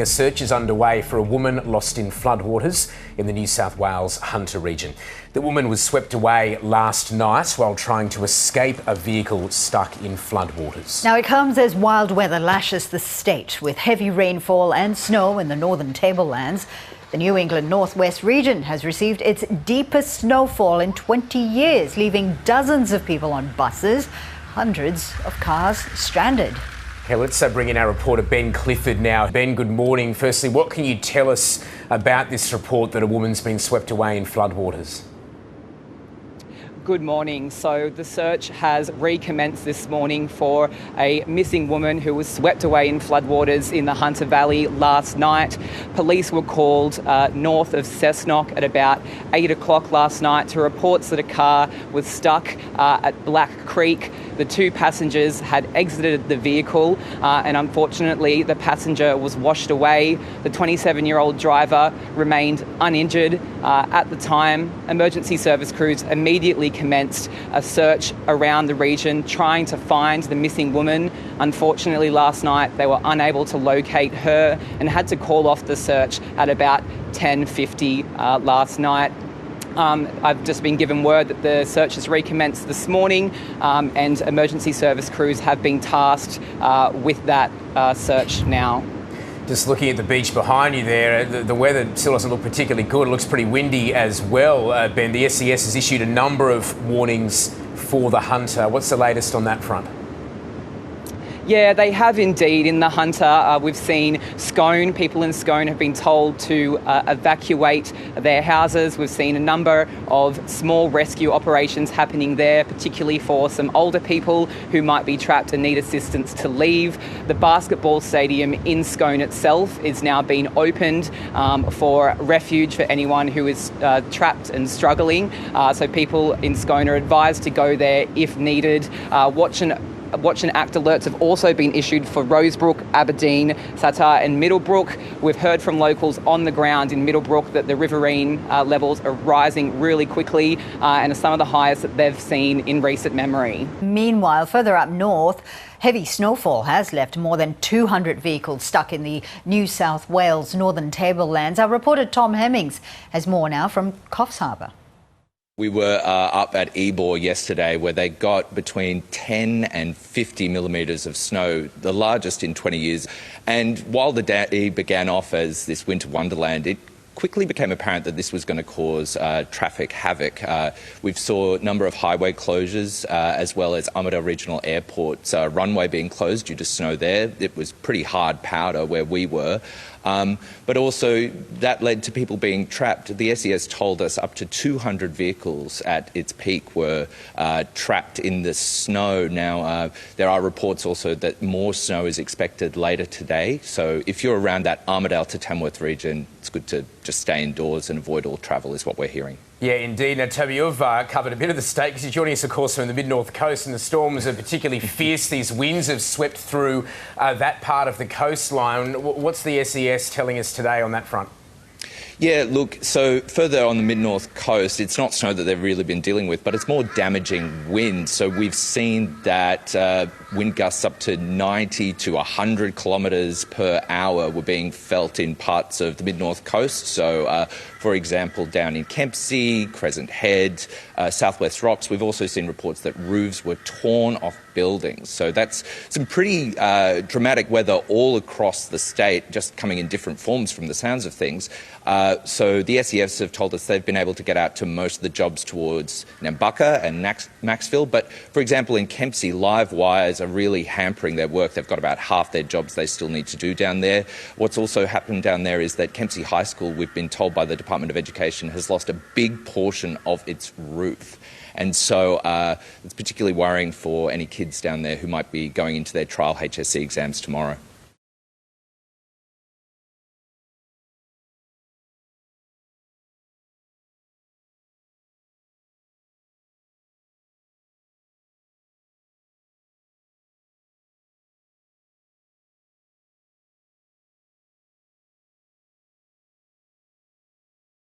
A search is underway for a woman lost in floodwaters in the New South Wales Hunter region. The woman was swept away last night while trying to escape a vehicle stuck in floodwaters. Now it comes as wild weather lashes the state with heavy rainfall and snow in the Northern Tablelands. The New England Northwest region has received its deepest snowfall in 20 years, leaving dozens of people on buses, hundreds of cars stranded. Okay, let's bring in our reporter Ben Clifford now. Ben, good morning. Firstly, what can you tell us about this report that a woman's been swept away in floodwaters? Good morning. So the search has recommenced this morning for a missing woman who was swept away in floodwaters in the Hunter Valley last night. Police were called north of Cessnock at about 8 o'clock last night to reports that a car was stuck at Black Creek. The two passengers had exited the vehicle and unfortunately the passenger was washed away. The 27-year-old driver remained uninjured. At the time, emergency service crews immediately commenced a search around the region trying to find the missing woman. Unfortunately, last night they were unable to locate her and had to call off the search at about 10:50 last night. I've just been given word that the search has recommenced this morning and emergency service crews have been tasked with that search now. Just looking at the beach behind you there, the weather still doesn't look particularly good. It looks pretty windy as well, Ben. The SES has issued a number of warnings for the Hunter. What's the latest on that front? Yeah, they have indeed. In the Hunter, we've seen Scone. People in Scone have been told to evacuate their houses. We've seen a number of small rescue operations happening there, particularly for some older people who might be trapped and need assistance to leave. The basketball stadium in Scone itself is now being opened for refuge for anyone who is trapped and struggling. So people in Scone are advised to go there if needed. Watch and act alerts have also been issued for Rosebrook, Aberdeen, and Middlebrook. We've heard from locals on the ground in Middlebrook that the riverine levels are rising really quickly and are some of the highest that they've seen in recent memory. Meanwhile, further up north, heavy snowfall has left more than 200 vehicles stuck in the New South Wales Northern Tablelands. Our reporter Tom Hemmings has more now from Coffs Harbour. We were up at Ebor yesterday where they got between 10 and 50 millimetres of snow, the largest in 20 years. And while the day began off as this winter wonderland, it quickly became apparent that this was going to cause traffic havoc. We saw a number of highway closures as well as Armidale Regional Airport's runway being closed due to snow there. It was pretty hard powder where we were. But also that led to people being trapped. The SES told us up to 200 vehicles at its peak were trapped in the snow. Now, there are reports also that more snow is expected later today. So if you're around that Armidale to Tamworth region, it's good to just stay indoors and avoid all travel is what we're hearing. Yeah, indeed. Now, Toby, you've covered a bit of the state because you're joining us, of course, from the mid-north coast, and the storms are particularly fierce. These winds have swept through that part of the coastline. What's the SES telling us today on that front? Yeah, look, so further on the mid-north coast, it's not snow that they've really been dealing with, but it's more damaging wind. So we've seen that wind gusts up to 90 to 100 kilometres per hour were being felt in parts of the mid-north coast. So, for example, down in Kempsey, Crescent Head, Southwest Rocks, we've also seen reports that roofs were torn off buildings. So that's some pretty dramatic weather all across the state, just coming in different forms from the sounds of things. So the SES have told us they've been able to get out to most of the jobs towards Nambucca and Maxville. But, for example, in Kempsey, live wires are really hampering their work. They've got about half their jobs they still need to do down there. What's also happened down there is that Kempsey High School, we've been told by the Department of Education, has lost a big portion of its roof. And so it's particularly worrying for any kids down there who might be going into their trial HSC exams tomorrow.